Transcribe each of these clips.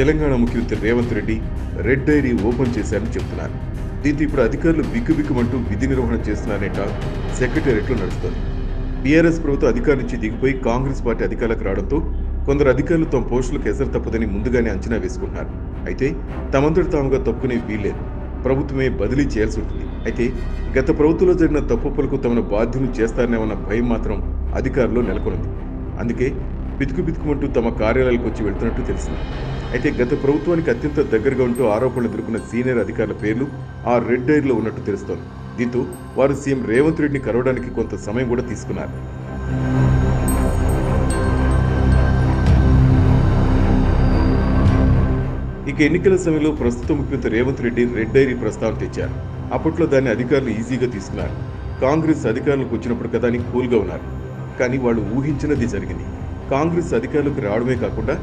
తెలంగాణ ముఖ్యమంత్రి Revanth Reddy red diary open చేశారని చెబుతున్నారు. దీంతో ఇప్పుడు అధికారులు బిక్కుబిక్కుమంటూ విధి నిర్వహణ చేస్తున్నారనే టాక్ సెక్రటేరియట్లో నడుస్తోంది. బీఆర్ఎస్ ప్రభుత్వం అధికారుల నుంచి దిగిపోయి కాంగ్రెస్ పార్టీ అధికారులకు రావడంతో కొందరు అధికారులు తమ పోస్టులకు ఎసరు తప్పదని ముందుగానే అంచనా వేసుకుంటున్నారు. అయితే తమంతటి తాముగా తప్పుకునే వీల్లేదు, ప్రభుత్వమే బదిలీ చేయాల్సి ఉంటుంది. అయితే గత ప్రభుత్వంలో జరిగిన తప్పులకు తమను బాధ్యులు చేస్తారనేమన్న భయం మాత్రం అధికారుల్లో నెలకొంది. అందుకే బితుకుమంటూ తమ కార్యాలయాలకు వచ్చి వెళ్తున్నట్టు తెలిసింది. అయితే గత ప్రభుత్వానికి అత్యంత దగ్గరగా ఉంటూ ఆరోపణలు ఎదుర్కొన్న సీనియర్ అధికారుల పేర్లు ఆ రెడ్ డైరీలో ఉన్నట్టు తెలుస్తోంది. దీంతో వారు సీఎం రేవంత్ రెడ్డిని కలవడానికి కొంత సమయం కూడా తీసుకున్నారు. ఇక ఎన్నికల సమయంలో ప్రస్తుత ముఖ్యమంత్రి రేవంత్ రెడ్డి రెడ్ డైరీ ప్రస్తావన తెచ్చారు. అప్పట్లో దాన్ని అధికారులు ఈజీగా తీసుకున్నారు. కాంగ్రెస్ అధికారులకు వచ్చినప్పుడు కదా అని కూల్గా ఉన్నారు. కానీ వాళ్ళు ఊహించినది జరిగింది. కాంగ్రెస్ అధికారులకు రావడమే కాకుండా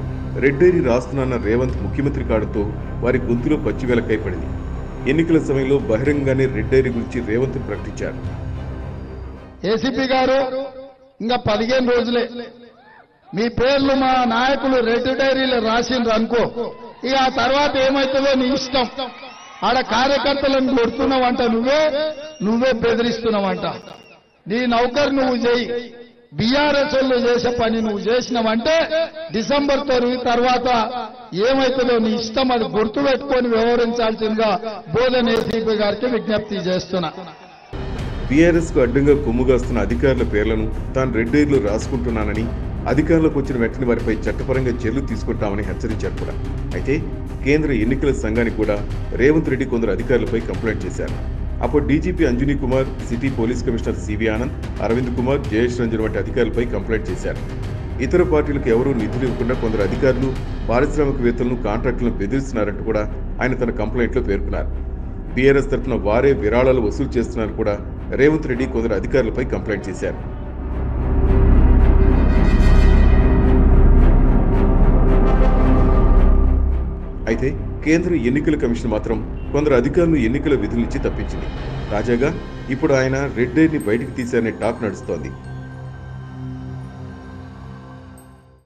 రెడ్ డైరీ రాస్తున్నాన్న రేవంత్ ముఖ్యమంత్రి కావడంతో వారి గొంతులో పచ్చివేలకై పడింది. ఎన్నికల సమయంలో బహిరంగంగానే రెడ్ డైరీ గురించి రేవంత్ ప్రకటించారు. ఏసీపీ గారు ఇంకా 15 రోజులే మీ పేర్లు మా నాయకులు రెడ్ డైరీలో రాసిండ్రు అనుకో, ఇక ఆ తర్వాత ఏమవుతుందో నీ ఇష్టం. ఆడ కార్యకర్తలను కొడుతున్నావంట, నువ్వే బెదిరిస్తున్నావంట. నీ నౌకరు నువ్వు చేయి, బీఆర్ఎస్ వాళ్ళు చేసే పని నువ్వు చేసినావంటే డిసెంబర్ 9 తర్వాత ఏమవుతుందో నీ ఇష్టం. అది గుర్తు పెట్టుకొని వ్యవహరించాల్సిందిగా బోధన ఏసీపీ గారికి విజ్ఞప్తి చేస్తున్నా. బీఆర్ఎస్ కు అడ్డంగా కొమ్ముగాస్తున్న అధికారుల పేర్లను తాను రెడ్ డైరీలో రాసుకుంటున్నానని, అధికారులకు వచ్చిన వెంటనే వారిపై చట్టపరంగా చర్యలు తీసుకుంటామని హెచ్చరించారు కూడా. అయితే కేంద్ర ఎన్నికల సంఘానికి కూడా రేవంత్ రెడ్డి కొందరు అధికారులపై కంప్లైంట్ చేశారు. అప్పుడు DGP Anjani Kumar, city police commissioner C V Anand, Aravind Kumar, Jayesh Ranjan వంటి అధికారులపై కంప్లైంట్ చేశారు. ఇతర పార్టీలకు ఎవరూ నిధులు ఇవ్వకుండా కొందరు అధికారులు పారిశ్రామికవేత్తలను, కాంట్రాక్టులను బెదిరిస్తున్నారంటూ కూడా ఆయన తన కంప్లైంట్లో పేర్కొన్నారు. బీఆర్ఎస్ తరఫున వారే విరాళాలు వసూలు చేస్తున్నారు కూడా రేవంత్ రెడ్డి కొందరు అధికారులపై కంప్లైంట్ చేశారు. అయితే కేంద్ర ఎన్నికల కమిషన్ మాత్రం కొందరు అధికారులు ఎన్నికల విధుల నుంచి తప్పించింది. తాజాగా ఇప్పుడు ఆయన రెడ్ డైరీని బయటికి తీశారనే టాక్ నడుస్తోంది.